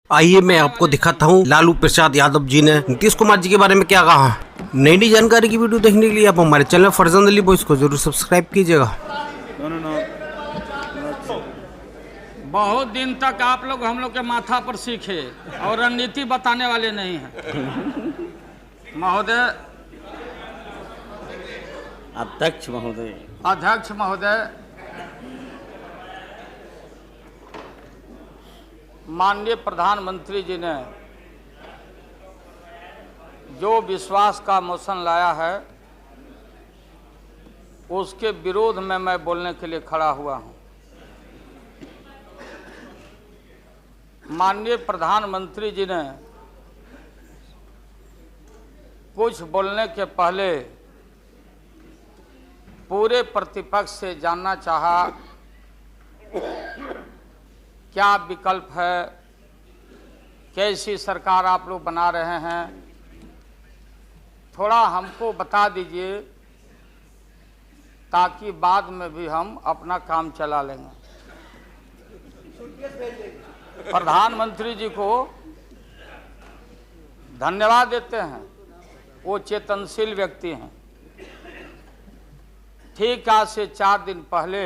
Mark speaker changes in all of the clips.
Speaker 1: आइए मैं आपको दिखाता हूँ लालू प्रसाद यादव जी ने नीतीश कुमार जी के बारे में क्या कहा। नई जानकारी की वीडियो देखने के लिए आप हमारे चैनल फरजंद अली बॉयज को जरूर सब्सक्राइब कीजिएगा।
Speaker 2: बहुत दिन तक आप लोग हम लोग के माथा पर सीखे और रणनीति बताने वाले नहीं हैं। महोदय,
Speaker 3: अध्यक्ष महोदय,
Speaker 2: माननीय प्रधानमंत्री जी ने जो विश्वास का मोशन लाया है उसके विरोध में मैं बोलने के लिए खड़ा हुआ हूं। माननीय प्रधानमंत्री जी ने कुछ बोलने के पहले पूरे प्रतिपक्ष से जानना चाहा क्या विकल्प है, कैसी सरकार आप लोग बना रहे हैं, थोड़ा हमको बता दीजिए ताकि बाद में भी हम अपना काम चला लेंगे। प्रधानमंत्री जी को धन्यवाद देते हैं, वो चेतनशील व्यक्ति हैं। ठीक आज से 4 दिन पहले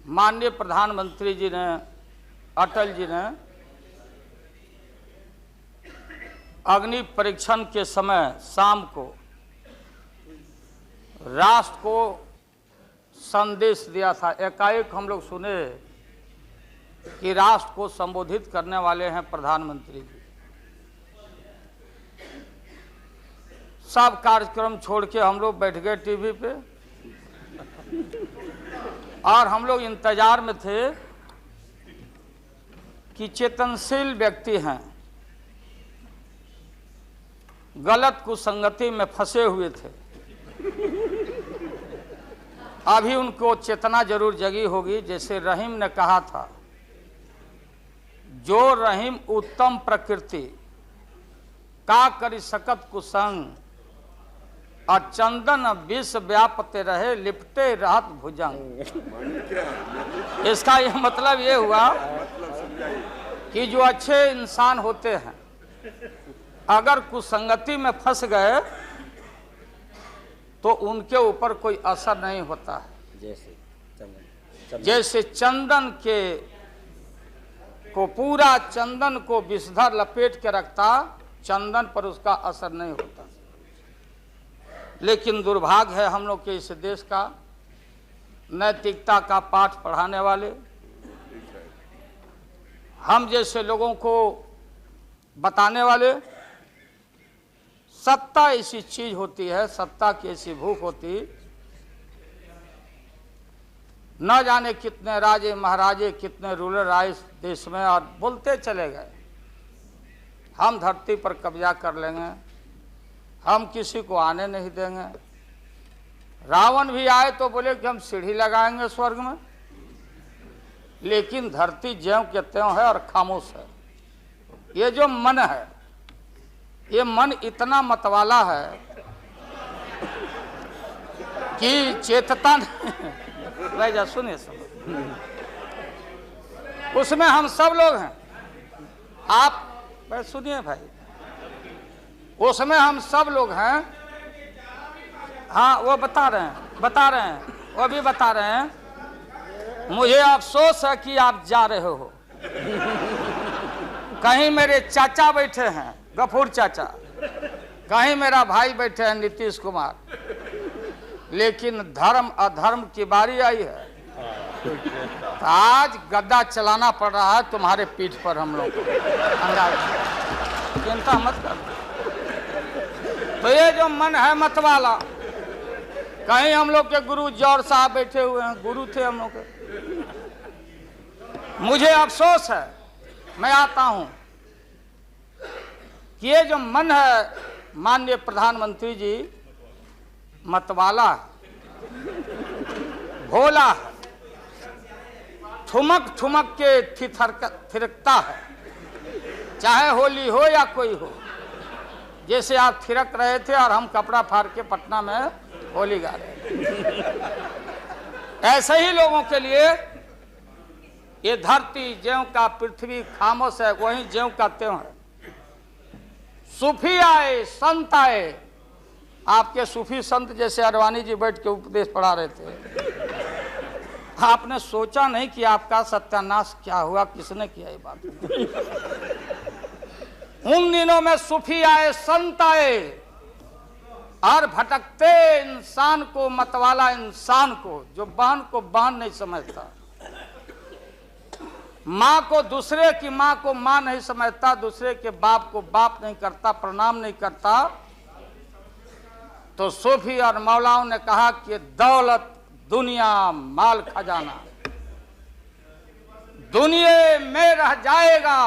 Speaker 2: माननीय प्रधानमंत्री जी ने, अटल जी ने अग्नि परीक्षण के समय शाम को राष्ट्र को संदेश दिया था। एकाएक हम लोग सुने कि राष्ट्र को संबोधित करने वाले हैं प्रधानमंत्री जी। सब कार्यक्रम छोड़ के हम लोग बैठ गए टीवी पे और हम लोग इंतजार में थे कि चेतनशील व्यक्ति हैं, गलत कुसंगति में फंसे हुए थे, अभी उनको चेतना जरूर जगी होगी। जैसे रहीम ने कहा था, जो रहीम उत्तम प्रकृति का करी सकत कुसंग, और चंदन विष व्यापते रहे लिपटे रहत भुजंग। इसका यह मतलब ये हुआ कि जो अच्छे इंसान होते हैं अगर कुसंगति में फंस गए तो उनके ऊपर कोई असर नहीं होता है। जैसे चंदन के को पूरा चंदन को विषधर लपेट के रखता, चंदन पर उसका असर नहीं होता। लेकिन दुर्भाग्य है हम लोग के इस देश का, नैतिकता का पाठ पढ़ाने वाले हम जैसे लोगों को बताने वाले, सत्ता ऐसी चीज होती है, सत्ता की ऐसी भूख होती, न जाने कितने राजे महाराजे, कितने रूलर आए इस देश में और बोलते चले गए हम धरती पर कब्जा कर लेंगे, हम किसी को आने नहीं देंगे। रावण भी आए तो बोले कि हम सीढ़ी लगाएंगे स्वर्ग में, लेकिन धरती ज्यों के त्यों है और खामोश है। ये जो मन है, ये मन इतना मतवाला है कि चेतता नहीं। भाई जा सुनिए, उसमें हम सब लोग हैं। आप सुनिए भाई, उसमें हम सब लोग हैं। हाँ, वो बता रहे हैं, वो भी बता रहे हैं। मुझे अफसोस है कि आप जा रहे हो, कहीं मेरे चाचा बैठे हैं, गफूर चाचा, कहीं मेरा भाई बैठे हैं नीतीश कुमार, लेकिन धर्म अधर्म की बारी आई है तो आज गद्दा चलाना पड़ रहा है तुम्हारे पीठ पर। हम लोग चिंता मत कर। तो ये जो मन है मतवाला, कहीं हम लोग के गुरु जौहर साहब बैठे हुए हैं, गुरु थे हम लोग के। मुझे अफसोस है, मैं आता हूं कि ये जो मन है माननीय प्रधानमंत्री जी, मतवाला भोला है, ठुमक ठुमक के थिरकता है, चाहे होली हो या कोई हो। जैसे आप थिरक रहे थे और हम कपड़ा फाड़ के पटना में होली गा रहे हैं। ऐसे ही लोगों के लिए ये धरती ज्यों का पृथ्वी खामोश है, वही ज्यों का त्यों है। सूफी आए, संत आए, आपके सूफी संत जैसे अडवाणी जी बैठ के उपदेश पढ़ा रहे थे। आपने सोचा नहीं कि आपका सत्यानाश क्या हुआ, किसने किया ये बात। उन दिनों में सूफी आए, संत आए, और भटकते इंसान को, मतवाला इंसान को, जो बहन को बहन नहीं समझता, माँ को, दूसरे की माँ को माँ नहीं समझता, दूसरे के बाप को बाप नहीं करता, प्रणाम नहीं करता, तो सूफी और मौलाओं ने कहा कि दौलत, दुनिया, माल, खजाना दुनिया में रह जाएगा,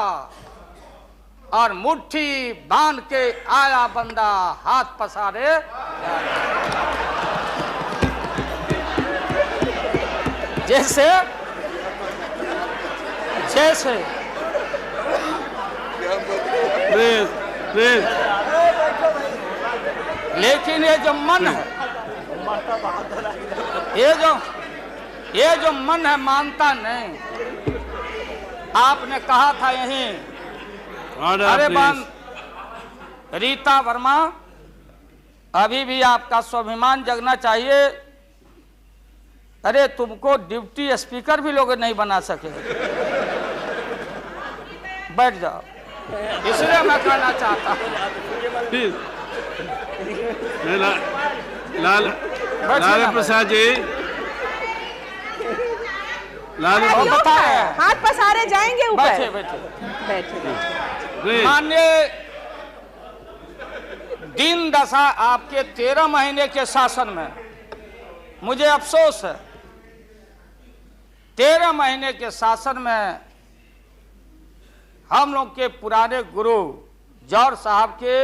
Speaker 2: और मुट्ठी बांध के आया बंदा हाथ पसारे। जैसे जैसे लेकिन ये जो मन है, ये जो मन है, मानता नहीं। आपने कहा था यहीं, अरे बन रीता वर्मा, अभी भी आपका स्वाभिमान जगना चाहिए। अरे तुमको डिप्टी स्पीकर भी लोग नहीं बना सके। बैठ जाओ, इसलिए मैं कहना चाहता हूँ।
Speaker 4: लाल प्रसाद जी,
Speaker 5: हाथ पसारे जाएंगे ऊपर।
Speaker 2: बैठे बैठे
Speaker 5: बैठे।
Speaker 2: माननीय दिन दशा आपके 13 महीने के शासन में, मुझे अफसोस है, 13 महीने के शासन में हम लोग के पुराने गुरु जौहर साहब के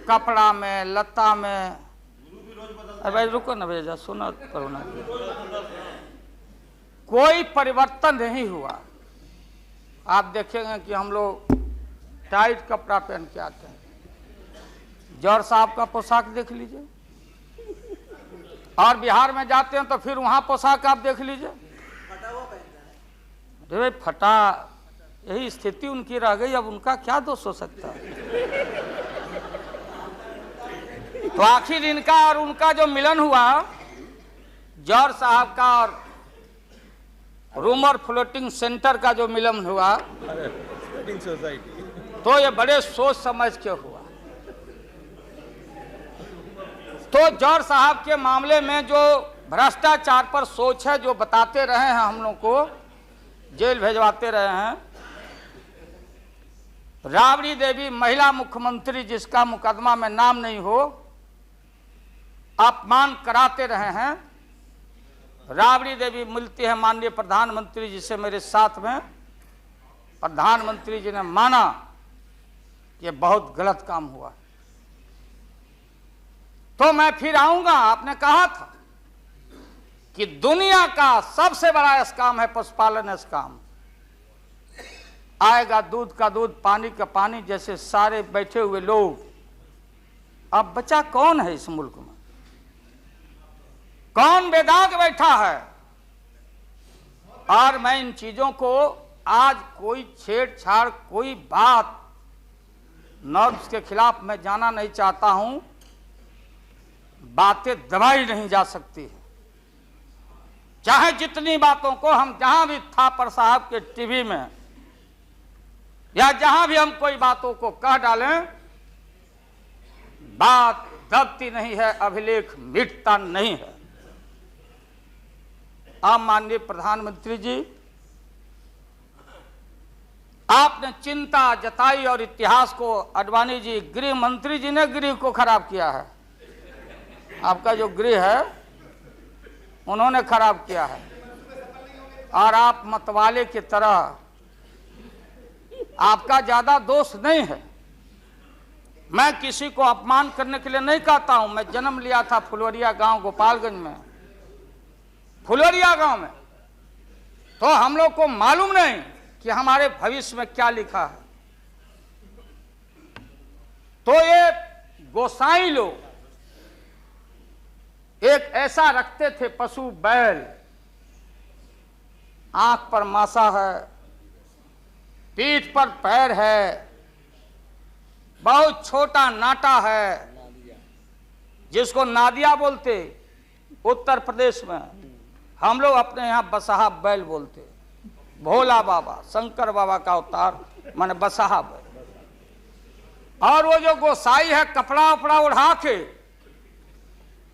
Speaker 2: कपड़ा में, लता में, अरे भाई रुको ना भैया, सुना करो ना, कोई परिवर्तन नहीं हुआ। आप देखेंगे कि हम लोग टाइट कपड़ा पहन के आते हैं। जौहर साहब का पोशाक देख लीजिए, और बिहार में जाते हैं तो फिर वहां पोशाक आप देख लीजिए, भाई फटा, यही स्थिति उनकी रह गई। अब उनका क्या दोष हो सकता है। तो आखिर इनका और उनका जो मिलन हुआ, जौहर साहब का और रूमर फ्लोटिंग सेंटर का जो मिलन हुआ, तो ये बड़े सोच समझ के हुआ। तो जौहर साहब के मामले में जो भ्रष्टाचार पर सोच है, जो बताते रहे हैं, हम लोग को जेल भेजवाते रहे हैं। राबड़ी देवी महिला मुख्यमंत्री, जिसका मुकदमा में नाम नहीं हो, अपमान कराते रहे हैं। राबड़ी देवी मिलती है माननीय प्रधानमंत्री जी से मेरे साथ में। प्रधानमंत्री जी ने माना कि बहुत गलत काम हुआ, तो मैं फिर आऊंगा। आपने कहा था कि दुनिया का सबसे बड़ा स्काम है पशुपालन स्काम। आएगा दूध का दूध, पानी का पानी, जैसे सारे बैठे हुए लोग। अब बचा कौन है इस मुल्क में? कौन बेदाग बैठा है? और मैं इन चीजों को आज कोई छेड़छाड़, कोई बात नॉर्म्स के खिलाफ मैं जाना नहीं चाहता हूं। बातें दबाई नहीं जा सकती है, चाहे जितनी बातों को हम जहां भी थापर साहब के टीवी में या जहां भी हम कोई बातों को कह डालें, बात दबती नहीं है, अभिलेख मिटता नहीं है। आप माननीय प्रधानमंत्री जी, आपने चिंता जताई और इतिहास को, आडवाणी जी, गृह मंत्री जी ने गृह को खराब किया है। आपका जो गृह है उन्होंने खराब किया है, और आप मतवाले की तरह, आपका ज्यादा दोष नहीं है। मैं किसी को अपमान करने के लिए नहीं कहता हूं। मैं जन्म लिया था फुलवरिया गांव, गोपालगंज में, फुलवरिया गांव में। तो हम लोग को मालूम नहीं कि हमारे भविष्य में क्या लिखा है। तो ये गोसाई लोग एक ऐसा रखते थे, पशु बैल, आंख पर मासा है, पीठ पर पैर है, बहुत छोटा नाटा है जिसको नादिया बोलते उत्तर प्रदेश में, हम लोग अपने यहाँ बसहा बैल बोलते। भोला बाबा शंकर बाबा का अवतार माने बसहा बैल। और वो जो गोसाई है कपड़ा उपड़ा उड़ा के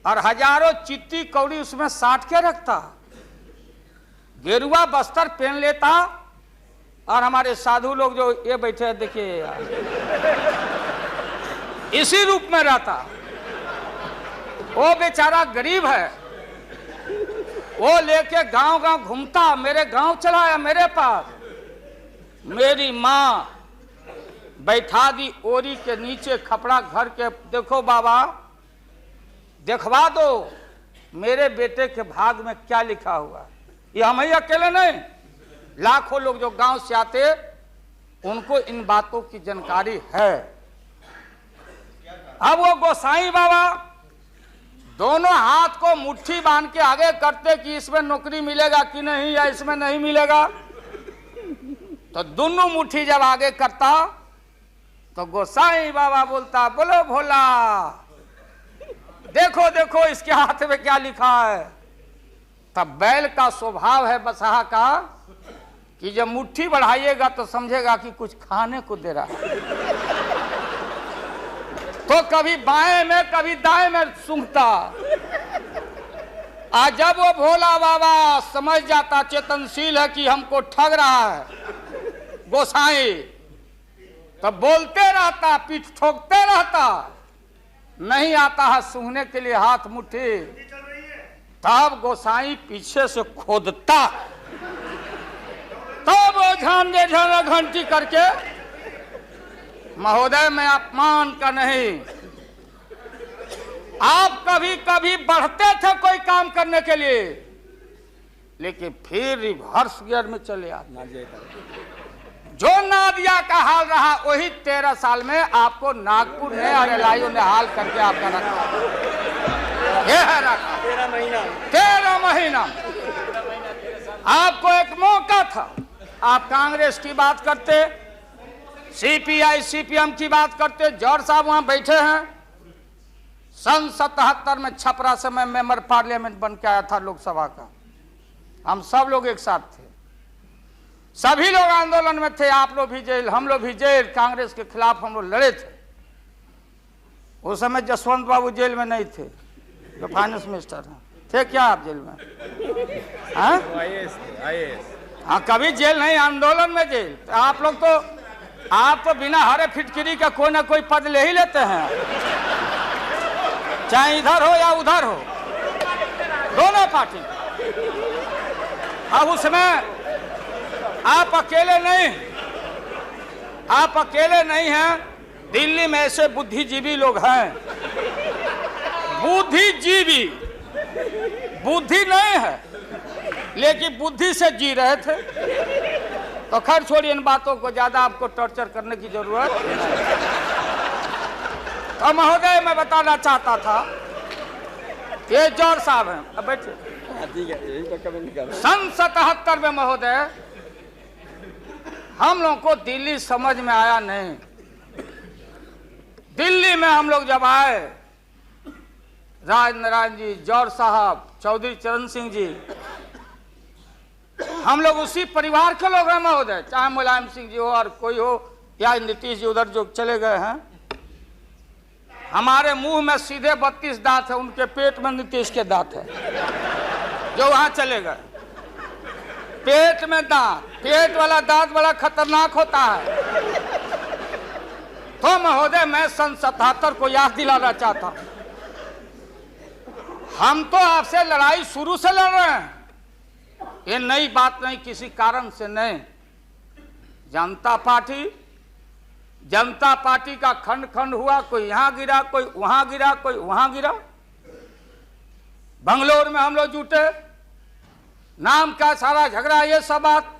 Speaker 2: और हजारों चिट्टी कौड़ी उसमें साट के रखता, गेरुआ बस्तर पहन लेता, और हमारे साधु लोग जो ये बैठे हैं देखिए इसी रूप में रहता। वो बेचारा गरीब है, वो लेके गांव गांव घूमता, मेरे गांव चला आया मेरे पास। मेरी माँ बैठा दी ओरी के नीचे खपड़ा घर के, देखो बाबा देखवा दो मेरे बेटे के भाग में क्या लिखा हुआ। ये हम ही अकेले नहीं, लाखों लोग जो गांव से आते उनको इन बातों की जानकारी है। अब वो गोसाई बाबा दोनों हाथ को मुट्ठी बांध के आगे करते कि इसमें नौकरी मिलेगा कि नहीं या इसमें नहीं मिलेगा। तो दोनों मुट्ठी जब आगे करता तो गोसाई बाबा बोलता, बोलो भोला, देखो देखो इसके हाथ में क्या लिखा है। तब बैल का स्वभाव है बसहा का कि जब मुट्ठी बढ़ाइएगा तो समझेगा कि कुछ खाने को दे रहा है, तो कभी बाएं में कभी दाएं में सूंघता। आज जब वो भोला बाबा समझ जाता चेतनशील है कि हमको ठग रहा है गोसाई, तब बोलते रहता, पीठ ठोकते रहता, नहीं आता है सूंघने के लिए हाथ मुट्ठी। तब गोसाई पीछे से खोदता, तब वो झांझे झाना घंटी करके, महोदय मैं अपमान का नहीं, आप कभी कभी बढ़ते थे कोई काम करने के लिए, लेकिन फिर रिवर्स गियर में चले आते। जो नादिया का हाल रहा वही 13 साल में आपको नागपुर ने और एलआईओ ने हाल करके आपका रखा। ये है रखा 13 महीना। आपको एक मौका था, आप कांग्रेस की बात करते, सीपीआई सीपीएम की बात करते। जौहर साहब वहां बैठे हैं, सन 77 में छपरा से मैं मेंबर पार्लियामेंट बन के आया था लोकसभा का। हम सब लोग एक साथ थे, सभी लोग आंदोलन में थे, आप लोग भी जेल, हम लोग भी जेल, कांग्रेस के खिलाफ हम लोग लड़े थे। उस समय जसवंत बाबू जेल में नहीं थे, जो फाइनेंस मिनिस्टर हैं। थे क्या आप जेल में? हाँ, कभी जेल नहीं, आंदोलन में जेल। तो आप तो बिना हरे फिटकिरी का कोई ना कोई पद ले ही लेते हैं, चाहे इधर हो या उधर हो, दोनों पार्टी। अब उसमें आप अकेले नहीं हैं, दिल्ली में ऐसे बुद्धिजीवी लोग हैं, बुद्धिजीवी, बुद्धि नहीं है लेकिन बुद्धि से जी रहे थे। तो खैर छोड़िए इन बातों को, ज्यादा आपको टॉर्चर करने की जरूरत नहीं। तो महोदय मैं बताना चाहता था, ये जौहर साहब हैं, अब बैठिए। सन 77 में महोदय हम लोग को दिल्ली समझ में आया नहीं। दिल्ली में हम लोग जब आए, राज नारायण जी, जौहर साहब, चौधरी चरण सिंह जी, हम लोग उसी परिवार के लोग हैं महोदय, चाहे मुलायम सिंह जी हो और कोई हो या नीतीश जी उधर जो चले गए हैं। हमारे मुंह में सीधे 32 दांत है, उनके पेट में नीतीश के दांत है जो वहां चले गए। पेट में दांत, पेट वाला दांत बड़ा खतरनाक होता है। तो महोदय मैं सन 77 को याद दिलाना चाहता हूं, हम तो आपसे लड़ाई शुरू से लड़ रहे हैं, ये नई बात नहीं, किसी कारण से नहीं। जनता पार्टी का खंड खंड हुआ, कोई यहां गिरा, कोई वहां गिरा, कोई वहां गिरा। बंगलोर में हम लोग जुटे, नाम का सारा झगड़ा, ये सब बात।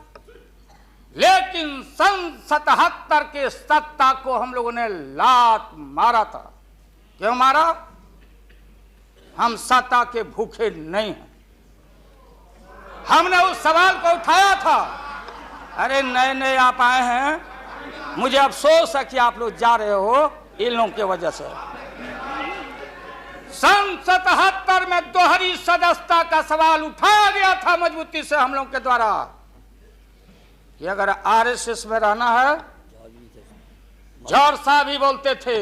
Speaker 2: लेकिन सन 77 के सत्ता को हम लोगों ने लात मारा था। क्यों मारा? हम सत्ता के भूखे नहीं हैं, हमने उस सवाल को उठाया था। अरे नए नए आप आए हैं, मुझे अफसोस है कि आप लोग जा रहे हो इन लोगों की वजह से। सन 77 में दोहरी सदस्यता का सवाल उठाया गया था मजबूती से हम लोग के द्वारा कि अगर आरएसएस में रहना है, जौहर साहब भी बोलते थे,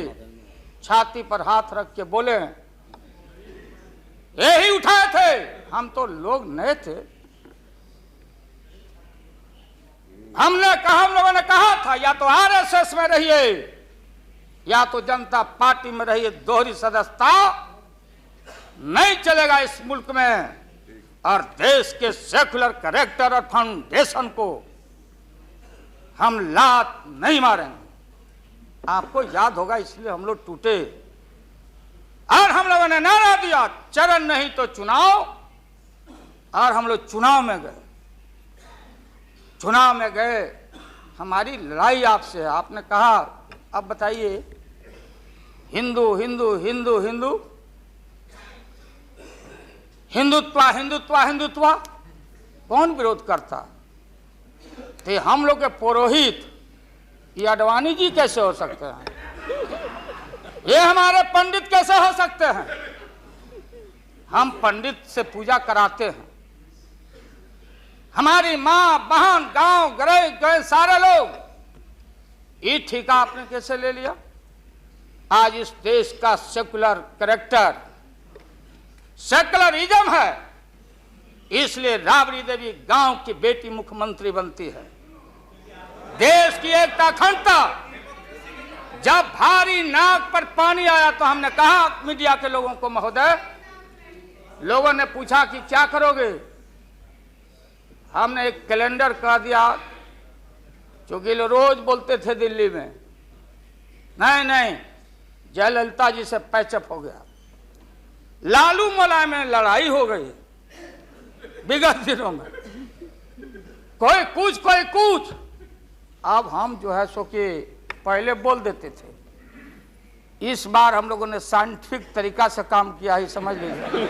Speaker 2: छाती पर हाथ रख के बोले, यही उठाए थे। हम तो लोग नए थे, हम लोगों ने कहा था या तो आरएसएस में रहिए या तो जनता पार्टी में रहिए, दोहरी सदस्यता नहीं चलेगा इस मुल्क में। और देश के सेकुलर कैरेक्टर और फाउंडेशन को हम लात नहीं मारेंगे। आपको याद होगा, इसलिए हम लोग टूटे और हम लोगों ने नारा दिया, चरण नहीं तो चुनाव। और हम लोग चुनाव में गए। चुनाव में गए, हमारी लड़ाई आपसे है। आपने कहा अब बताइए, हिंदू हिंदू हिंदू हिंदू हिंदुत्व हिंदुत्व हिंदुत्व कौन विरोध करता? थे हम लोग के पुरोहित ये अडवाणी जी कैसे हो सकते हैं? ये हमारे पंडित कैसे हो सकते हैं? हम पंडित से पूजा कराते हैं। हमारी मां बहन गांव गए सारे लोग, ये ठेका आपने कैसे ले लिया? आज इस देश का सेकुलर कैरेक्टर, सेकुलरिज्म है, इसलिए राबड़ी देवी गांव की बेटी मुख्यमंत्री बनती है। देश की एकता अखंडता, जब भारी नाक पर पानी आया तो हमने कहा मीडिया के लोगों को, महोदय, लोगों ने पूछा कि क्या करोगे? हमने एक कैलेंडर कह दिया, क्योंकि लोग रोज बोलते थे दिल्ली में, नहीं जयललिता जी से पैचअप हो गया, लालू मुलायम में लड़ाई हो गई विगत दिनों में, कोई कुछ। अब हम जो है सो कि पहले बोल देते थे, इस बार हम लोगों ने साइंटिफिक तरीका से काम किया ही, समझ लीजिए।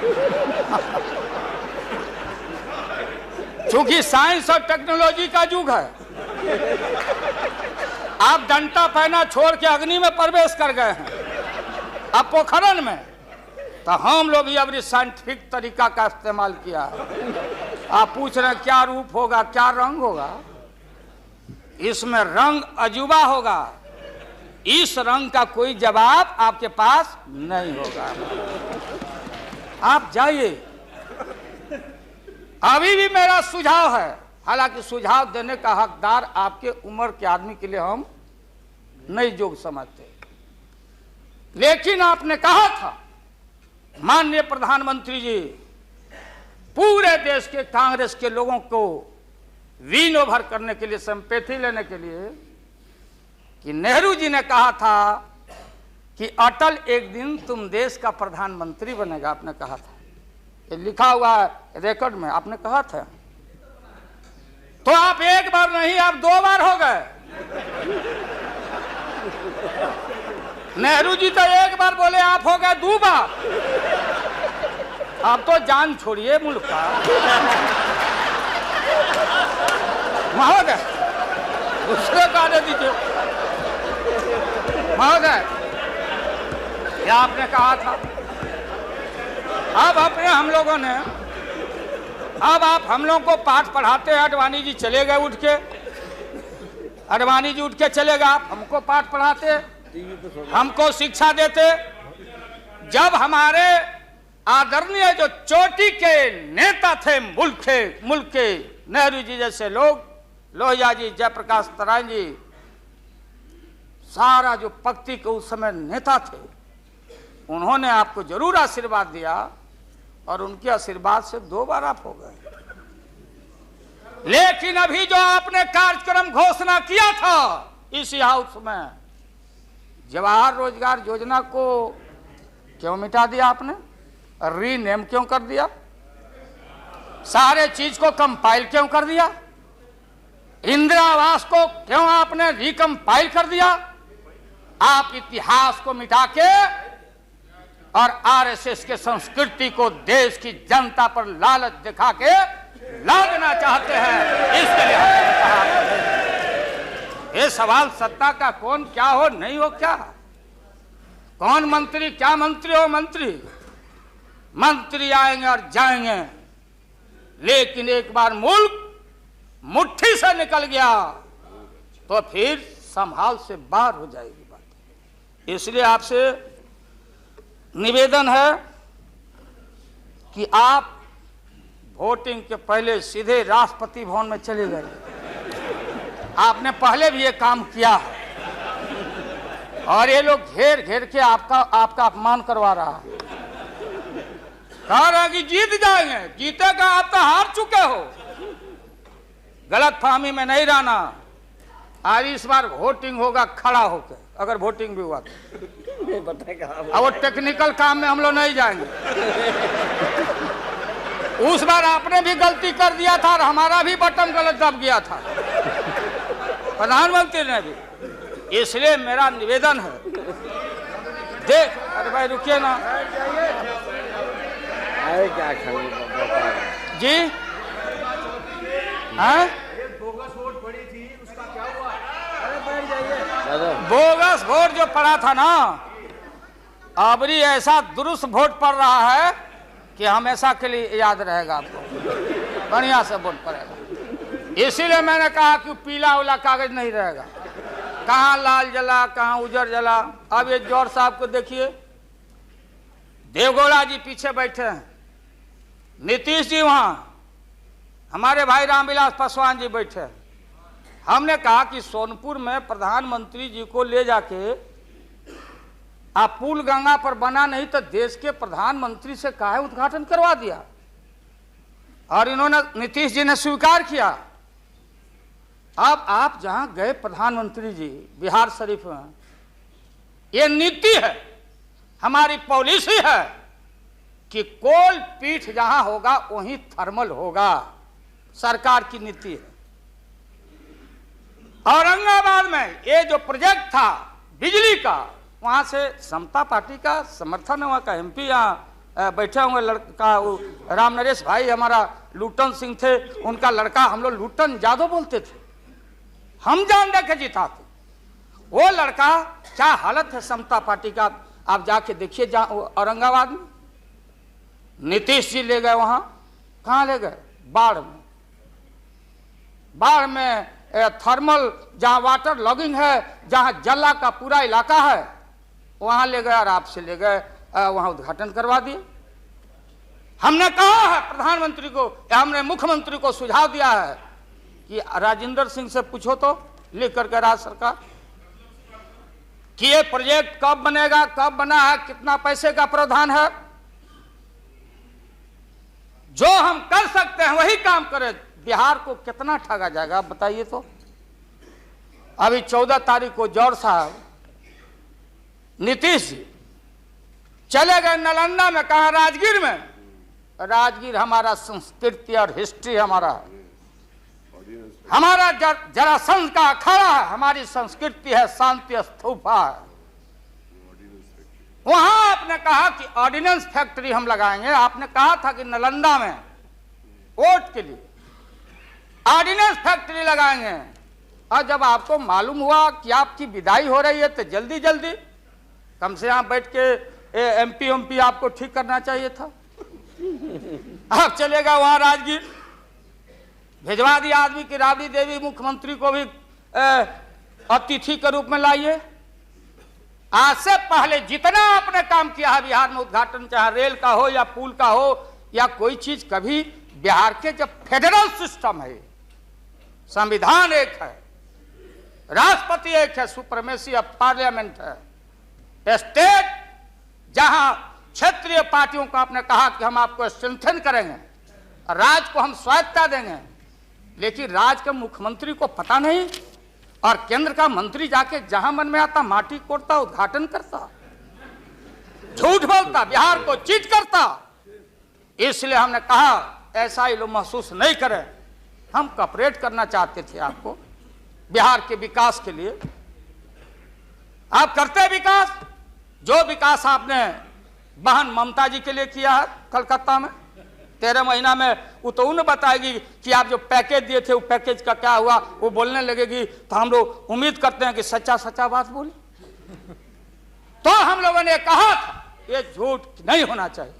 Speaker 2: क्योंकि साइंस और टेक्नोलॉजी का युग है। आप डंडा पहना छोड़ के अग्नि में प्रवेश कर गए हैं, अब पोखरण में, तो हम लोग भी अब साइंटिफिक तरीका का इस्तेमाल किया है। आप पूछ रहे हैं क्या रूप होगा, क्या रंग होगा? इसमें रंग अजूबा होगा, इस रंग का कोई जवाब आपके पास नहीं होगा। आप जाइए। अभी भी मेरा सुझाव है, हालांकि सुझाव देने का हकदार आपके उम्र के आदमी के लिए हम नहीं योग्य समझते, लेकिन आपने कहा था माननीय प्रधानमंत्री जी, पूरे देश के कांग्रेस के लोगों को विन ओवर करने के लिए, संपैथी लेने के लिए, कि नेहरू जी ने कहा था कि अटल एक दिन तुम देश का प्रधानमंत्री बनेगा। आपने कहा था, ये लिखा हुआ है रिकॉर्ड में, आपने कहा था। तो आप एक बार नहीं, आप 2 बार हो गए। नेहरू जी तो एक बार बोले, आप हो गए 2 बार। आप तो जान छोड़िए मुल्क का। महोदय, दूसरे को आने दीजिए। महोदय, क्या आपने कहा था? अब अपने हम लोगों ने, अब आप हम लोगों को पाठ पढ़ाते हैं। अडवाणी जी चले गए उठ के, अडवाणी जी उठ के चले गए, आप हमको पाठ पढ़ाते, हमको शिक्षा देते। जब हमारे आदरणीय जो चोटी के नेता थे मुल्क के नेहरू जी जैसे लोग, लोहिया जी, जयप्रकाश नारायण जी, सारा जो पक्ति के उस समय नेता थे, उन्होंने आपको जरूर आशीर्वाद दिया और उनके आशीर्वाद से 2 बार आप हो गए। लेकिन अभी जो आपने कार्यक्रम घोषणा किया था इसी हाउस में, जवाहर रोजगार योजना को क्यों मिटा दिया आपने? रीनेम क्यों कर दिया? सारे चीज को कंपाइल क्यों कर दिया? इंदिरा आवास को क्यों आपने रिकंपाइल कर दिया? आप इतिहास को मिटा के और आरएसएस के संस्कृति को देश की जनता पर लालच दिखा के ला देना चाहते हैं, इसके लिए हमने कहा ये सवाल सत्ता का कौन क्या हो नहीं हो, क्या कौन मंत्री क्या मंत्री हो, मंत्री आएंगे और जाएंगे, लेकिन एक बार मुल्क मुट्ठी से निकल गया तो फिर संभाल से बाहर हो जाएगी बात। इसलिए आपसे निवेदन है कि आप वोटिंग के पहले सीधे राष्ट्रपति भवन में चले गए। आपने पहले भी ये काम किया है और ये लोग घेर घेर के आपका अपमान करवा रहा है, कह रहा कि जीत जाएंगे, जीतेगा, आप तो हार चुके हो। गलत फहमी में नहीं रहना। आज इस बार वोटिंग होगा खड़ा होकर, अगर वोटिंग भी हुआ तो अब वो टेक्निकल काम में हम लोग नहीं जाएंगे। उस बार आपने भी गलती कर दिया था और हमारा भी बटन गलत दब गया था, प्रधानमंत्री ने भी। इसलिए मेरा निवेदन है, देख, अरे भाई रुकिए ना
Speaker 3: क्या
Speaker 2: जी, हैं? बोगस वोट जो पड़ा था ना, अबरी ऐसा दुरुस्त वोट पड़ रहा है कि हमेशा के लिए याद रहेगा, आपको बढ़िया से वोट पड़ेगा। इसीलिए मैंने कहा कि पीला वाला कागज नहीं रहेगा, कहाँ लाल जला कहाँ उजर जला। अब ये जौहर साहब को देखिए, देवगौड़ा जी पीछे बैठे हैं, नीतीश जी वहां, हमारे भाई रामविलास पासवान जी बैठे हैं। हमने कहा कि सोनपुर में प्रधानमंत्री जी को ले जाके आप पुल गंगा पर बना नहीं तो देश के प्रधानमंत्री से काहे उद्घाटन करवा दिया, और इन्होंने, नीतीश जी ने स्वीकार किया। अब आप जहां गए प्रधानमंत्री जी बिहार शरीफ में, ये नीति है, हमारी पॉलिसी है कि कोल पीठ जहां होगा वहीं थर्मल होगा, सरकार की नीति है। औरंगाबाद में ये जो प्रोजेक्ट था बिजली का, वहां से समता पार्टी का समर्थन, वहां का एमपी यहाँ बैठे होंगे लड़का, राम नरेश भाई हमारा लूटन सिंह थे, उनका लड़का, हम लोग लूटन यादव बोलते थे, हम जान दे के जीता थे। वो लड़का, क्या हालत है समता पार्टी का, आप जाके देखिए औरंगाबाद में। नीतीश जी ले गए वहां, कहाँ ले गए, बाढ़ में थर्मल, जहां वाटर लॉगिंग है, जहां जला का पूरा इलाका है, वहां ले गए और आपसे ले गए, वहां उद्घाटन करवा दिए। हमने कहा है प्रधानमंत्री को, हमने मुख्यमंत्री को सुझाव दिया है कि राजेंद्र सिंह से पूछो तो, लिख करके राज्य सरकार, कि ये प्रोजेक्ट कब बनेगा, कब बना है, कितना पैसे का प्रावधान है। जो हम कर सकते हैं वही काम करें। बिहार को कितना ठगा जाएगा आप बताइए तो। अभी 14 तारीख को जौहर साहब, नीतीश जी चले गए नालंदा में, कहा राजगीर में। राजगीर हमारा संस्कृति और हिस्ट्री, हमारा जरासंध का अखाड़ा है, हमारी संस्कृति है, शांति स्तूपा है। वहां आपने कहा कि ऑर्डिनेंस फैक्ट्री हम लगाएंगे। आपने कहा था कि नालंदा में वोट के लिए ऑर्डिनेंस फैक्ट्री लगाएंगे, और जब आपको मालूम हुआ कि आपकी विदाई हो रही है तो जल्दी जल्दी कम से यहाँ बैठ के एमपी आपको ठीक करना चाहिए था। आप चलेगा वहां राजगीर, भिजवा दिया आदमी की राबड़ी देवी मुख्यमंत्री को भी अतिथि के रूप में लाइए। आज से पहले जितना आपने काम किया है बिहार में, उद्घाटन चाहे रेल का हो या पुल का हो या कोई चीज, कभी बिहार के जब फेडरल सिस्टम है, संविधान एक है, राष्ट्रपति एक है, सुप्रीमेसी ऑफ पार्लियामेंट है, स्टेट, जहां क्षेत्रीय पार्टियों को आपने कहा कि हम आपको स्ट्रेंथन करेंगे, राज्य को हम स्वायत्तता देंगे, लेकिन राज्य के मुख्यमंत्री को पता नहीं, और केंद्र का मंत्री जाके जहां मन में आता माटी कोड़ता, उद्घाटन करता, झूठ बोलता, बिहार को चीट करता। इसलिए हमने कहा ऐसा ही लोग महसूस नहीं करें। हम कॉपरेट करना चाहते थे आपको बिहार के विकास के लिए। आप करते विकास, जो विकास आपने बहन ममता जी के लिए किया है कलकत्ता में, 13 महीना में वो तो उन्हें बताएगी कि आप जो पैकेज दिए थे वो पैकेज का क्या हुआ, वो बोलने लगेगी। तो हम लोग उम्मीद करते हैं कि सच्चा सच्चा बात बोले। तो हम लोगों ने कहा था ये झूठ नहीं होना चाहिए।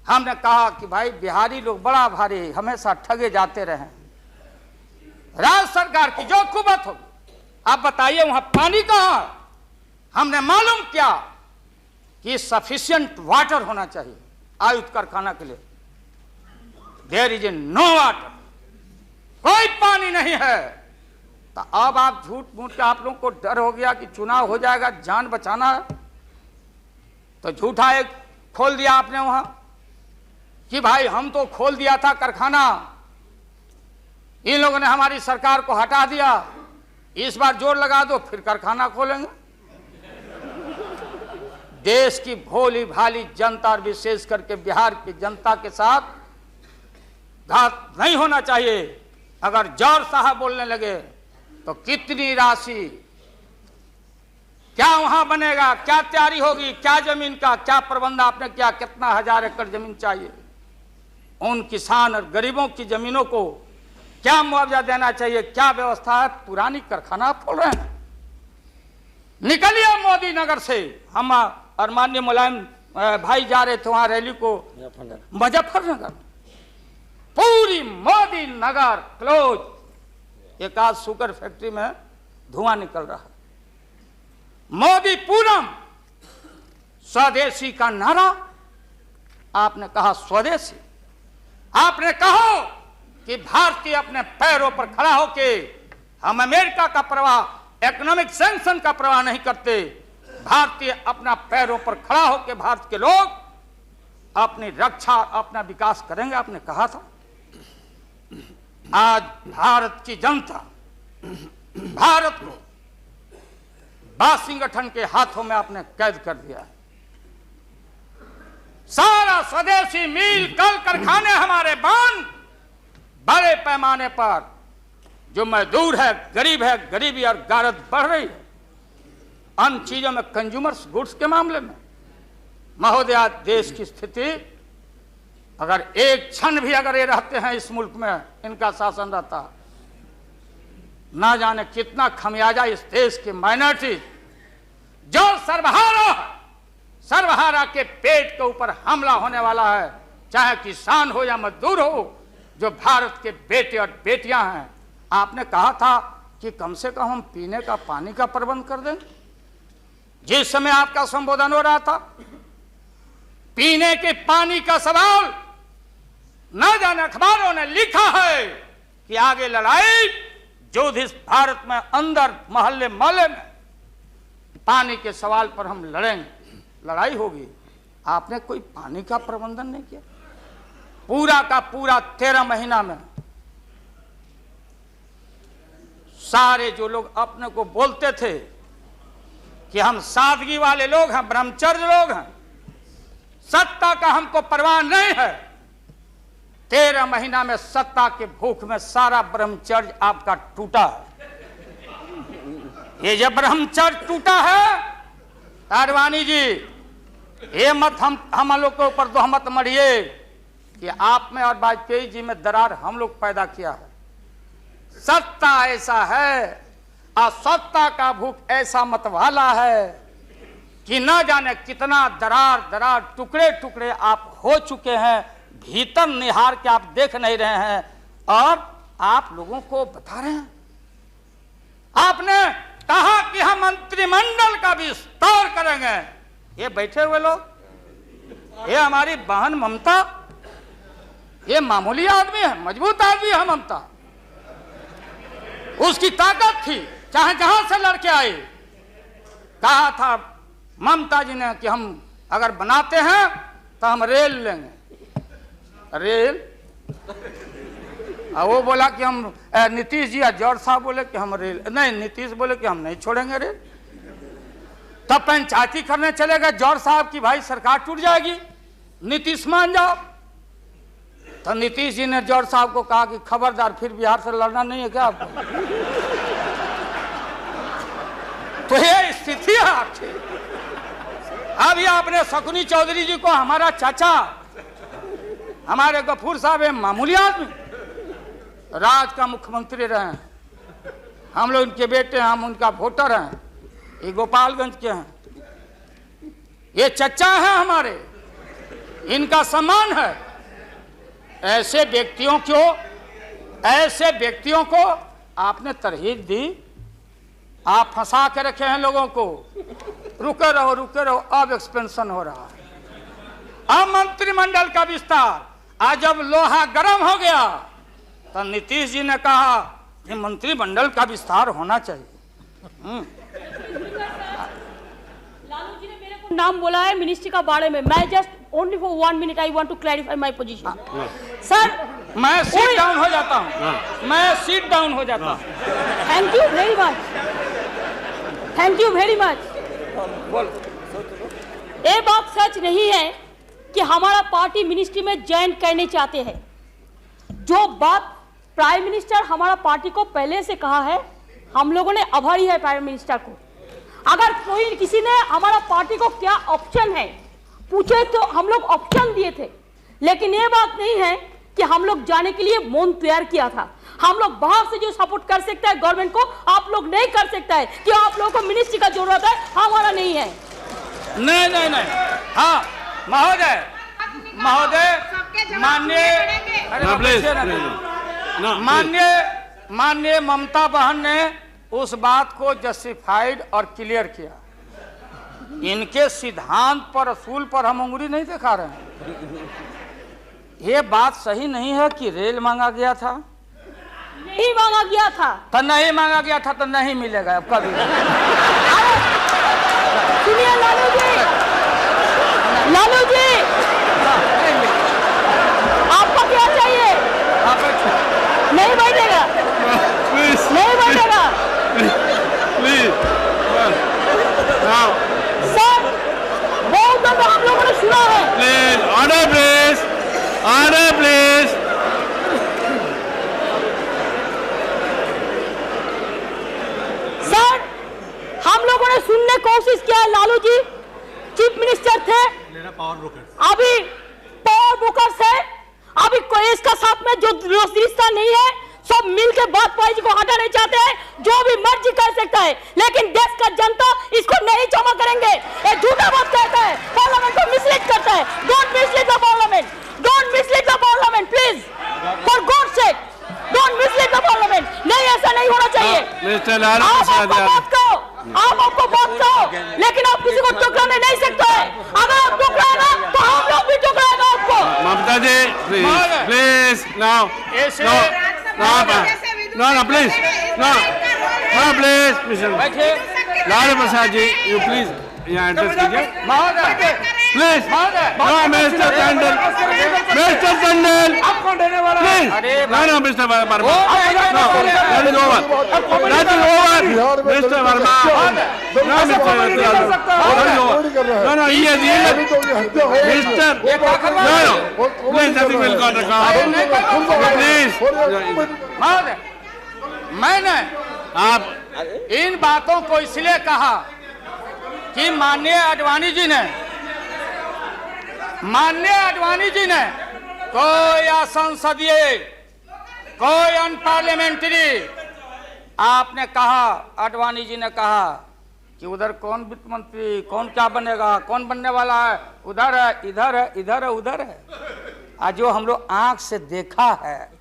Speaker 2: हमने कहा कि भाई बिहारी लोग बड़ा भारी हमेशा ठगे जाते रहे, राज्य सरकार की जो कुबत होगी, आप बताइए वहां पानी कहां है? हमने मालूम किया कि सफिशिएंट वाटर होना चाहिए आयुध कारखाना के लिए। देयर इज नो वाटर, कोई पानी नहीं है। तो अब आप झूठ मूठ के आप लोगों को डर हो गया कि चुनाव हो जाएगा, जान बचाना है, तो झूठा एक खोल दिया आपने वहां कि भाई हम तो खोल दिया था कारखाना, इन लोगों ने हमारी सरकार को हटा दिया, इस बार जोर लगा दो फिर कारखाना खोलेंगे। देश की भोली भाली जनता और विशेष करके बिहार की जनता के साथ घात नहीं होना चाहिए। अगर जौहर साहब बोलने लगे तो कितनी राशि, क्या वहां बनेगा, क्या तैयारी होगी, क्या जमीन का क्या प्रबंध आपने किया, कितना 1000 एकड़ जमीन चाहिए, उन किसान और गरीबों की जमीनों को क्या मुआवजा देना चाहिए, क्या व्यवस्था है। पुरानी कारखाना खोल रहे हैं। निकलिए मोदी नगर से। हम और माननीय मुलायम भाई जा रहे थे वहां रैली को मुजफ्फरनगर, पूरी मोदी नगर क्लोज। एक आध शुगर फैक्ट्री में धुआं निकल रहा है। मोदी पूरम, स्वदेशी का नारा आपने कहा, स्वदेशी आपने कहो कि भारतीय अपने पैरों पर खड़ा होके, हम अमेरिका का प्रवाह, इकोनॉमिक सैंक्शन का प्रवाह नहीं करते। भारतीय अपना पैरों पर खड़ा होके भारत के लोग अपनी रक्षा, अपना विकास करेंगे, आपने कहा था। आज भारत की जनता भारत को वाशिंगटन के हाथों में आपने कैद कर दिया है। सारा स्वदेशी मिल कल कारखाने हमारे बंद, बड़े पैमाने पर जो मजदूर है, गरीब है, गरीबी और गारत बढ़ रही है। अन्य चीजों में, कंज्यूमर्स गुड्स के मामले में महोदया, देश की स्थिति अगर एक क्षण भी अगर ये रहते हैं इस मुल्क में, इनका शासन रहता, ना जाने कितना खमियाजा इस देश के माइनॉरिटी जो सर्वहारा के पेट के ऊपर हमला होने वाला है, चाहे किसान हो या मजदूर हो, जो भारत के बेटे और बेटियां हैं। आपने कहा था कि कम से कम हम पीने का पानी का प्रबंध कर दें। जिस समय आपका संबोधन हो रहा था, पीने के पानी का सवाल, न जाने अखबारों ने लिखा है कि आगे लड़ाई जो इस भारत में अंदर मोहल्ले मोहल्ले में पानी के सवाल पर हम लड़ेंगे, लड़ाई होगी। आपने कोई पानी का प्रबंधन नहीं किया। पूरा का पूरा 13 महीना में सारे जो लोग अपने को बोलते थे कि हम सादगी वाले लोग हैं, ब्रह्मचर्य लोग हैं, सत्ता का हमको परवाह नहीं है, 13 महीना में सत्ता के भूख में सारा ब्रह्मचर्य आपका टूटा है। ये जब ब्रह्मचर्य टूटा है, आडवाणी जी, ये मत हम लोग के ऊपर दोहमत मढ़िए कि आप में और वाजपेयी जी में दरार हम लोग पैदा किया है। सत्ता ऐसा है और सत्ता का भूख ऐसा मतवाला है कि न जाने कितना दरार टुकड़े टुकड़े आप हो चुके हैं, भीतर निहार के आप देख नहीं रहे हैं और आप लोगों को बता रहे हैं। आपने कहा कि हम मंत्रिमंडल का विस्तार करेंगे। ये बैठे हुए लोग, ये हमारी बहन ममता, ये मामूली आदमी है, मजबूत आदमी है ममता, उसकी ताकत थी, चाहे जहां से लड़के आए। कहा था ममता जी ने कि हम अगर बनाते हैं तो हम रेल लेंगे, रेल। वो बोला कि हम, नीतीश जी या जौहर साहब बोले कि हम रेल नहीं, नीतीश बोले कि हम नहीं छोड़ेंगे रेल। तब पंचायती करने चलेगा जौहर साहब की भाई सरकार टूट जाएगी, नीतीश मान जाओ। तो नीतीश जी ने जौहर साहब को कहा कि खबरदार, फिर बिहार से लड़ना नहीं है क्या आपको? तो ये स्थिति है आपकी। अभी आपने शकुनी चौधरी जी को हमारा चाचा हमारे गफूर साहब है मामूली आदमी, राज का मुख्यमंत्री रहे हैं, हम लोग उनके बेटे हैं, हम उनका वोटर हैं, ये गोपालगंज के हैं, ये चचा हैं हमारे, इनका सम्मान है। ऐसे व्यक्तियों को आपने तरहीब दी, आप फंसा के रखे हैं लोगों को। रुके रहो, अब एक्सपेंशन हो रहा है। अब मंत्रिमंडल का विस्तार, आज जब लोहा गर्म हो गया तो नीतीश जी ने कहा कि मंत्रिमंडल का विस्तार होना चाहिए।
Speaker 6: लालू जी ने मेरे को नाम बोला है मिनिस्ट्री का बारे में। मैं just only for 1 minute I want to clarify my position. Sir
Speaker 2: मैं सीट डाउन हो जाता हूँ, मैं सीट डाउन हो जाता हूँ।
Speaker 6: Thank you very much, thank you very much. ये बात सच नहीं है कि हमारा पार्टी मिनिस्ट्री में ज्वाइन करने चाहते हैं। जो बात प्राइम मिनिस्टर हमारा पार्टी को पहले से कहा है, हम लोगों ने आभारी है प्राइम मिनिस्टर को। अगर कोई किसी ने हमारा पार्टी को क्या ऑप्शन है पूछे तो हम लोग ऑप्शन दिए थे, लेकिन ये बात नहीं है कि हम लोग जाने के लिए मन तैयार किया था। हम लोग बाहर से जो सपोर्ट कर सकता है गवर्नमेंट को, आप लोग नहीं कर सकता है कि आप लोगों को मिनिस्ट्री का जरूरत है, हमारा नहीं है।
Speaker 2: नहीं, हाँ महोदय, माननीय ममता बहन ने उस बात को जस्टिफाइड और क्लियर किया। इनके सिद्धांत पर, असूल पर हम उंगली नहीं दिखा रहे हैं। ये बात सही नहीं है कि रेल मांगा गया था,
Speaker 6: नहीं मांगा गया था
Speaker 2: तो नहीं मांगा गया था तो नहीं मिलेगा अब कभी।
Speaker 6: सुनिए लालू जी, आपको क्या चाहिए? नहीं बैठेगा, नहीं बैठेगा सर। बहुत दफा हम लोगों ने सुना है।
Speaker 4: Order please.
Speaker 6: सर हम लोगों ने सुनने कोशिश किया, लालू जी चीफ मिनिस्टर थे, अभी पावर ब्रोकर्स है, अभी कोई इसका साथ में जो रिश्ता नहीं है, सब मिलकर बाजपेयी जी को हटाना नहीं चाहते हैं। जो भी मर्जी कर सकता है, लेकिन देश का जनता इसको नहीं क्षमा करेंगे। ये झूठा बात कहता है, पार्लियामेंट को मिसलीड करता है। Don't mislead the parliament, don't mislead the parliament please, for God sake don't mislead the parliament. नहीं, ऐसा नहीं होना चाहिए। आप आपको बात कहो, लेकिन आप किसी को टुकराने नहीं सकते हैं। अगर आप टुकराएगा तो हम लोग भी टुकराएगा आपको।
Speaker 4: Mamata ji please now please Lalu Prasad ji you please यहाँ एड्रेस कीजिए प्लीज। मिस्टर टंडन
Speaker 2: आप कौन देने वाला है?
Speaker 4: No mister Verma, mister Verma, no ये mister please nothing will got please.
Speaker 2: मैंने
Speaker 4: आप
Speaker 2: इन बातों को इसलिए कहा कि माननीय आडवाणी जी ने कोई असंसदीय, कोई अनपार्लियामेंट्री, आपने कहा, आडवाणी जी ने कहा कि उधर कौन वित्त मंत्री, कौन क्या बनेगा, कौन बनने वाला है, उधर है, इधर है, इधर है, उधर है। आज जो हम लोग आंख से देखा है,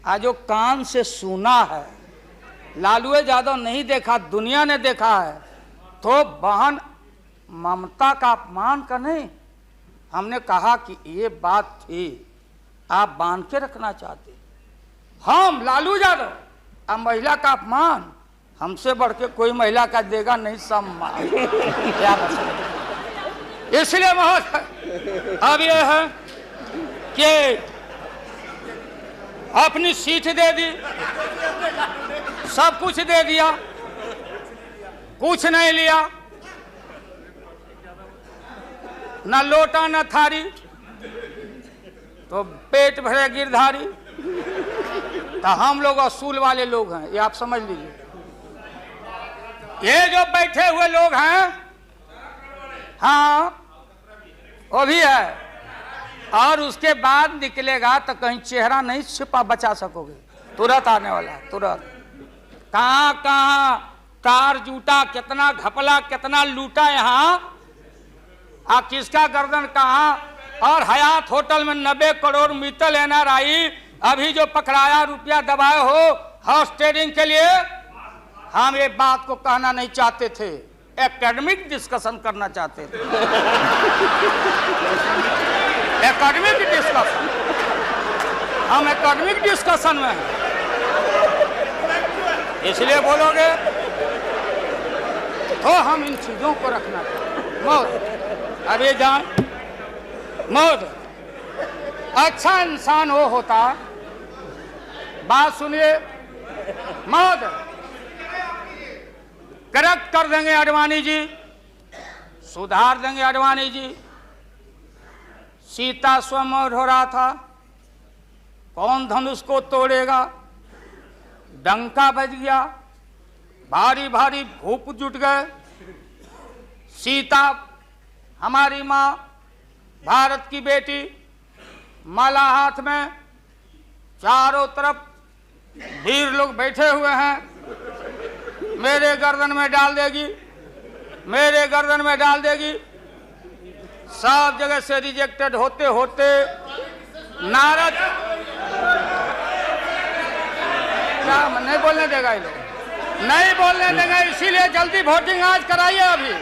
Speaker 2: आज जो कान से सुना है, लालू यादव नहीं देखा, दुनिया ने देखा है। तो बहन ममता का अपमान का नहीं, हमने कहा कि ये बात थी, आप बांध के रखना चाहते। हम लालू यादव, अब महिला का अपमान हमसे बढ़ के कोई महिला का देगा नहीं सम्मान। क्या बता, इसलिए महोदय अब ये है कि अपनी सीट दे दी, सब कुछ दे दिया, कुछ नहीं लिया, न लोटा न थारी, तो पेट भरे गिरधारी। तो हम लोग असूल वाले लोग हैं, ये आप समझ लीजिए। ये जो बैठे हुए लोग हैं, हाँ वो भी है, और उसके बाद निकलेगा तो कहीं चेहरा नहीं छिपा बचा सकोगे, तुरंत आने वाला है, तुरंत। कहाँ कहाँ कार जूटा, कितना घपला, कितना लूटा यहाँ, किसका गर्दन कहाँ। और हयात होटल में 90 करोड़ मित्तल NRI अभी जो पकड़ाया, रुपया दबाए हो हाउस ट्रेडिंग के लिए। हम ये बात को कहना नहीं चाहते थे, एकेडमिक डिस्कशन करना चाहते थे। एकेडमिक डिस्कशन, हम एकेडमिक डिस्कशन में हैं, इसलिए बोलोगे तो हम इन चीजों को रखना चाहिए। मौत अभी जान, मौत अच्छा इंसान वो होता, बात सुनिए, मौत करेक्ट कर देंगे आडवाणी जी, सुधार देंगे आडवाणी जी। सीता स्वयंवर हो रहा था, कौन धनुष को तोड़ेगा, डंका बज गया, भारी भारी भूप जुट गए। सीता हमारी माँ, भारत की बेटी, माला हाथ में, चारों तरफ वीर लोग बैठे हुए हैं, मेरे गर्दन में डाल देगी, मेरे गर्दन में डाल देगी। सब जगह से रिजेक्टेड होते होते नारद, क्या नहीं बोलने देगा ये लोग, नहीं बोलने देंगे, इसीलिए जल्दी वोटिंग आज कराइए। अभी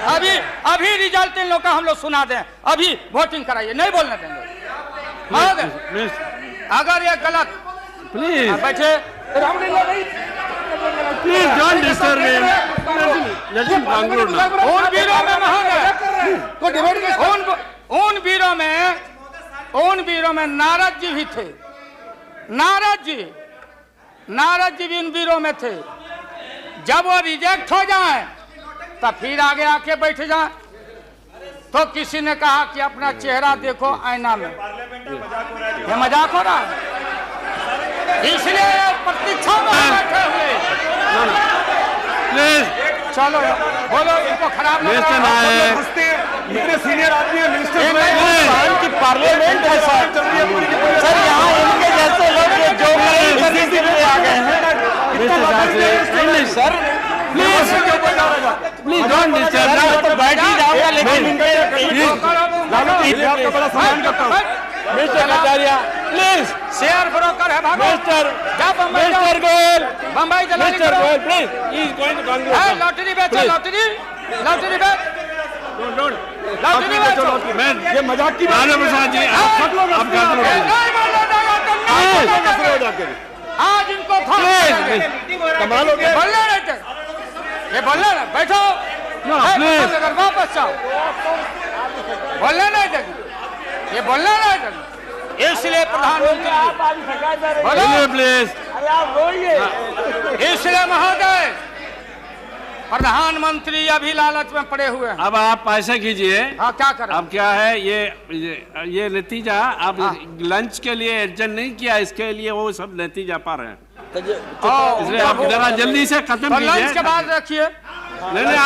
Speaker 2: अभी अभी रिजल्ट इन लोग का हम लोग सुना दें, अभी वोटिंग कराइए, नहीं बोलने देंगे। अगर ये गलत,
Speaker 4: प्लीज
Speaker 2: बैठे,
Speaker 4: please don't disturb me, let him conclude now.
Speaker 2: उन वीरों में उन वीरों में नारद जी भी थे, नारद जी भी उन वीरों में थे। जब वो रिजेक्ट हो जाए तब फिर आगे आके बैठ जाए। तो किसी ने कहा कि अपना चेहरा देखो आईना में, ये मजाक हो रहा है, इसलिए प्रतीक्षा में बैठे हुए।
Speaker 4: प्लीज
Speaker 2: चलो बोलो, इनको खराब लग
Speaker 4: मिस्टर
Speaker 2: रहा है।
Speaker 4: नायक,
Speaker 7: इतने सीनियर आदमी है, मिनिस्टर
Speaker 3: की पार्लियामेंट है सर, यहाँ इनके जैसे लोग जो आ गए हैं।
Speaker 4: English
Speaker 3: sir
Speaker 4: please don't disturb.
Speaker 3: तो बैठ ही जाऊंगा, लेकिन
Speaker 7: आपका बड़ा सम्मान करता हूँ।
Speaker 3: Mister Acharya please,
Speaker 2: share broker है भागो।
Speaker 3: मिस्टर गोयल,
Speaker 2: बम्बई चला
Speaker 3: mister Goyal please, he is going to conclude.
Speaker 2: Lottery बेचो, लॉटरी लॉटरी बेच, लॉटरी बेचो।
Speaker 4: मैं
Speaker 7: ये मजाक की
Speaker 4: राजा प्रसाद जी, आप कंक्लूड कीजिए।
Speaker 2: नहीं बोलने देगा तुम, नहीं बोलने देगा। आज इनको
Speaker 7: कमाल हो गया।
Speaker 2: बोलने नहीं थे, ये बोलने ना, बैठो अगर वापस जाओ, बोलने नहीं देगी, ये बोलने नहीं देगी, इसलिए प्रधानमंत्री बोलो
Speaker 4: प्लीज।
Speaker 2: इसलिए महोदय प्रधानमंत्री अभी लालच में पड़े हुए हैं।
Speaker 4: अब आप पैसे कीजिए।
Speaker 2: हाँ क्या करें
Speaker 4: अब क्या है ये नतीजा, आप लंच के लिए एडजस्ट नहीं किया, इसके लिए वो सब नतीजा पा रहे हैं, इसलिए आप जरा जल्दी से खत्म
Speaker 2: तो लंच
Speaker 4: कीजिए।
Speaker 2: के बाद रखिए,
Speaker 4: नहीं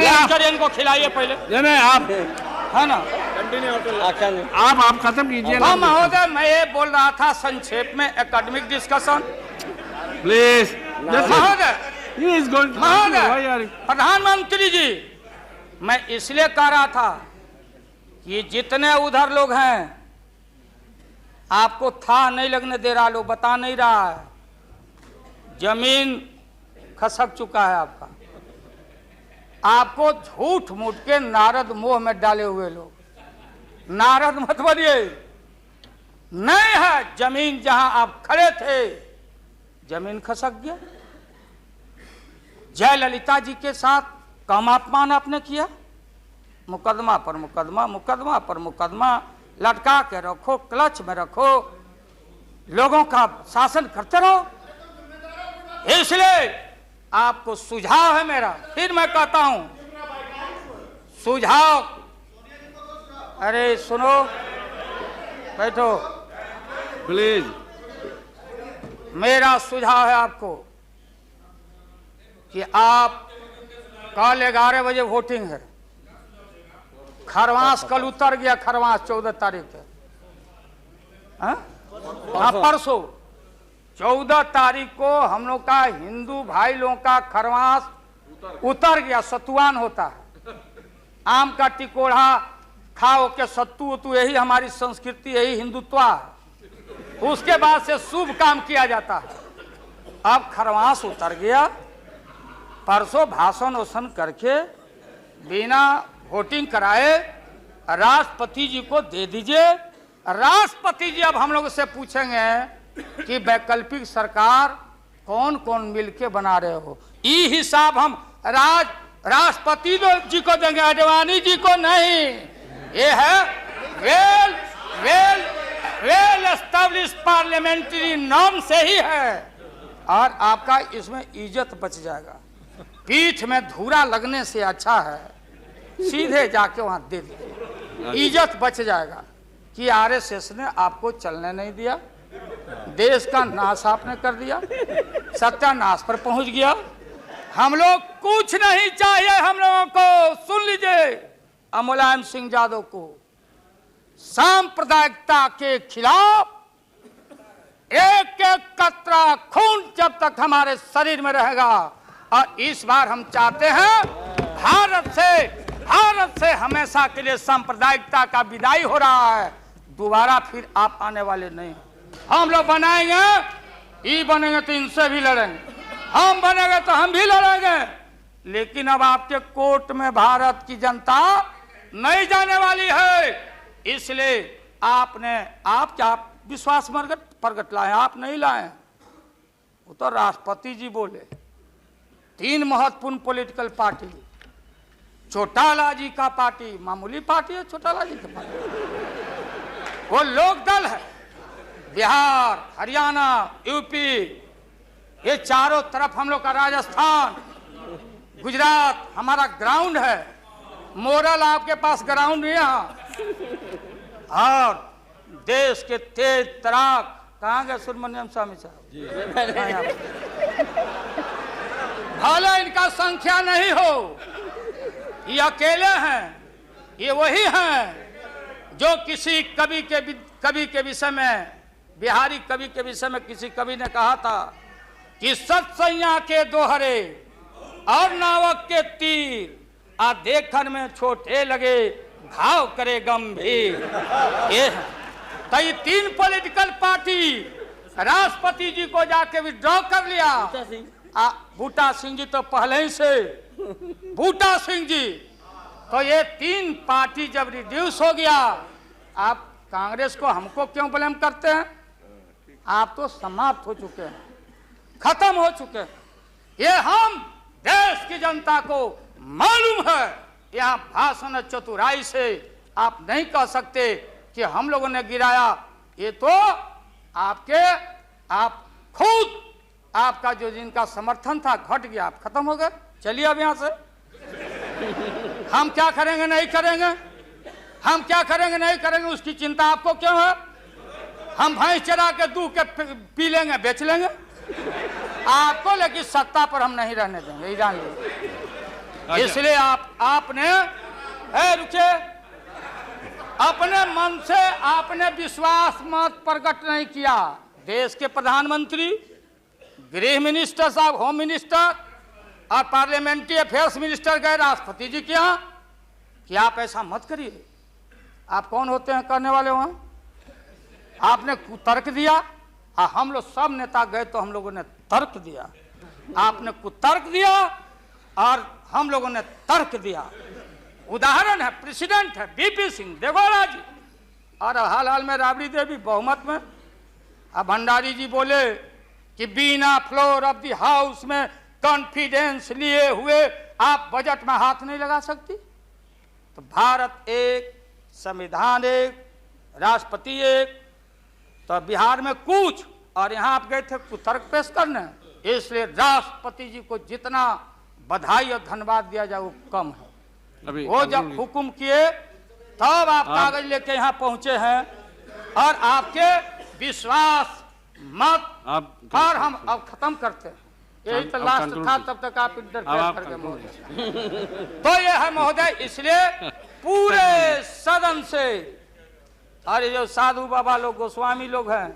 Speaker 4: आप
Speaker 2: इनको खिलाइए पहले,
Speaker 4: नहीं आप
Speaker 2: है ना।
Speaker 4: आप खत्म कीजिए
Speaker 2: हाँ महोदय, मैं ये बोल रहा था संक्षेप में एकेडमिक डिस्कशन।
Speaker 4: प्लीज।
Speaker 2: महोदय
Speaker 4: महोदय
Speaker 2: प्रधानमंत्री जी, मैं इसलिए कह रहा था कि जितने उधर लोग हैं आपको था नहीं लगने दे रहा, लोग बता नहीं रहा है, जमीन खसक चुका है आपका। आपको झूठ मूठ के नारद मोह में डाले हुए लोग, नारद मत बनिए, नहीं है जमीन जहां आप खड़े थे, जमीन खसक गया। जयललिता जी के साथ कम अपमान आपने किया, मुकदमा पर मुकदमा, मुकदमा पर मुकदमा लटका के रखो, क्लच में रखो, लोगों का शासन करते रहो। इसलिए आपको सुझाव है मेरा, फिर मैं कहता हूं सुझाव, अरे सुनो, बैठो
Speaker 4: प्लीज।
Speaker 2: मेरा सुझाव है आपको कि आप कल 11 बजे वोटिंग है, खरवास कल उतर गया, खरवास 14 तारीख है, हाँ परसों 14 तारीख को हम लोग का हिंदू भाई लोगों का खरवास उतर गया। सतुआन होता है, आम का टिकोड़ा खाओ के सत्तू वत्तू, यही हमारी संस्कृति, यही हिंदुत्व है। उसके बाद से शुभ काम किया जाता है। अब खरवास उतर गया, परसों भाषण वोषण करके बिना वोटिंग कराए राष्ट्रपति जी को दे दीजिए। राष्ट्रपति जी अब हम लोग से पूछेंगे कि वैकल्पिक सरकार कौन कौन मिलके बना रहे हो, ये हिसाब हम राष्ट्रपति जी को देंगे, आडवाणी जी को नहीं। ये है well well well establish parliamentary norm से ही है, और आपका इसमें इज्जत बच जाएगा। पीठ में धूरा लगने से अच्छा है सीधे जाके वहां दे दीजिए, इज्जत बच जाएगा। कि आरएसएस ने आपको चलने नहीं दिया, देश का नाश आपने कर दिया, सत्यानाश पर पहुंच गया। हम लोग कुछ नहीं चाहिए, हम लोगों को सुन लीजिए, मुलायम सिंह यादव को सांप्रदायिकता के खिलाफ एक एक कतरा खून जब तक हमारे शरीर में रहेगा। और इस बार हम चाहते हैं भारत से हमेशा के लिए सांप्रदायिकता का विदाई हो रहा है, दोबारा फिर आप आने वाले नहीं। हम लोग बनाएंगे, ये बनेंगे तो इनसे भी लड़ेंगे, हम बनेंगे तो हम भी लड़ेंगे, लेकिन अब आपके कोर्ट में भारत की जनता नहीं जाने वाली है। इसलिए आप क्या विश्वास प्रगट लाए, आप नहीं लाए, वो तो राष्ट्रपति जी बोले। 3 महत्वपूर्ण पॉलिटिकल पार्टी, चौटाला जी का पार्टी मामूली पार्टी है, चौटाला जी का पार्टी वो लोक दल है, बिहार, हरियाणा, यूपी, ये चारों तरफ हम लोग का, राजस्थान, गुजरात हमारा ग्राउंड है। मोरल आपके पास ग्राउंड नहीं है। और देश के तेज तराक कहाँ गए सुब्रमण्यम स्वामी साहब, भले इनका संख्या नहीं हो, ये अकेले हैं, ये वही हैं जो किसी कवि के विषय में, बिहारी कवि के विषय में किसी कवि ने कहा था कि सत्सैया के दोहरे और नावक के तीर आ देखन में छोटे लगे, घाव करे गंभीर। ये तो ये 3 पॉलिटिकल पार्टी राष्ट्रपति जी को जाके विड्रॉ कर लिया। बूटा सिंह जी तो पहले ही से, बूटा सिंह जी, तो ये 3 पार्टी जब रिड्यूस हो गया, आप कांग्रेस को हमको क्यों ब्लेम करते हैं? आप तो समाप्त हो चुके हैं, खत्म हो चुके हैं। ये हम देश की जनता को मालूम है। यहाँ भाषण चतुराई से आप नहीं कह सकते कि हम लोगों ने गिराया, ये तो आप खुद, आपका जो जिनका समर्थन था घट गया, आप खत्म हो गए। चलिए अब यहाँ से हम क्या करेंगे नहीं करेंगे, हम क्या करेंगे नहीं करेंगे उसकी चिंता आपको क्यों है? हम भैंस चरा के दूध के पी लेंगे, बेच लेंगे आपको, लेकिन सत्ता पर हम नहीं रहने देंगे, जान लीजिए। इसलिए आपने रुके, अपने मन से आपने विश्वास मत प्रकट नहीं किया। देश के प्रधानमंत्री, गृह मिनिस्टर साहब, होम मिनिस्टर और पार्लियामेंट्री अफेयर्स मिनिस्टर गए राष्ट्रपति जी के यहाँ कि आप ऐसा मत करिए। आप कौन होते हैं करने वाले? वहां आपने कुतर्क दिया, और हम लोग सब नेता गए तो हम लोगों ने तर्क दिया। आपने कुतर्क दिया और हम लोगों ने तर्क दिया। उदाहरण है, प्रेसिडेंट है बीपी सिंह देगौड़ा जी, और हाल हाल में राबड़ी देवी बहुमत में। अब भंडारी जी बोले कि बिना फ्लोर ऑफ द हाउस में कॉन्फिडेंस लिए हुए आप बजट में हाथ नहीं लगा सकती। तो भारत एक, संविधान एक, राष्ट्रपति एक, तो बिहार में कुछ, और यहाँ आप गए थे कुतर्क पेश करने। इसलिए राष्ट्रपति जी को जितना बधाई और धन्यवाद दिया जाए वो कम है। वो जब हुक्म किए तब आप कागज लेके यहाँ पहुंचे हैं, और आपके विश्वास मत, और हम अब खत्म करते हैं। यही तो लास्ट था, तब तक आप इंटरफेयर कर गए महोदय। तो ये है महोदय, इसलिए पूरे सदन से, अरे जो साधु बाबा लोग गोस्वामी लोग हैं,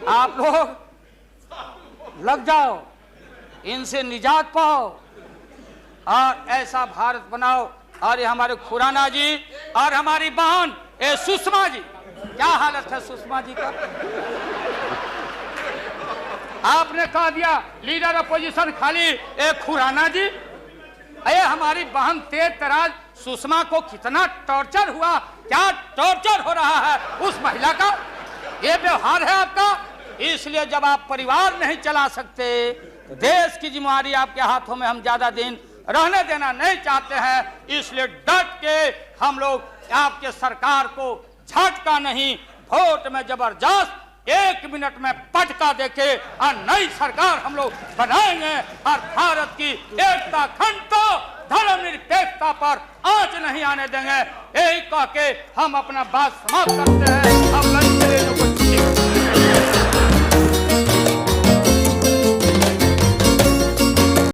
Speaker 2: आप लोग लग जाओ, इनसे निजात पाओ और ऐसा भारत बनाओ। और ये हमारे खुराना जी और हमारी बहन ए सुषमा जी, क्या हालत है सुषमा जी का? आपने कह दिया लीडर अपोजिशन खाली एक खुराना जी। अरे हमारी बहन तेज तराज सुषमा को कितना टॉर्चर हुआ, क्या टॉर्चर हो रहा है उस महिला का, ये व्यवहार है आपका। इसलिए जब आप परिवार नहीं चला सकते तो देश की जिम्मेदारी आपके हाथों में हम ज्यादा दिन रहने देना नहीं चाहते हैं। इसलिए डट के हम लोग आपके सरकार को झटका नहीं, वोट में जबरदस्त 1 मिनट में पटका देके और नई सरकार हम लोग बनाएंगे और भारत की एकता, अखंडता, धर्मनिरपेक्षता पर आंच नहीं आने देंगे। यही कह के हम अपना बात समाप्त करते हैं। अब लंच के लिए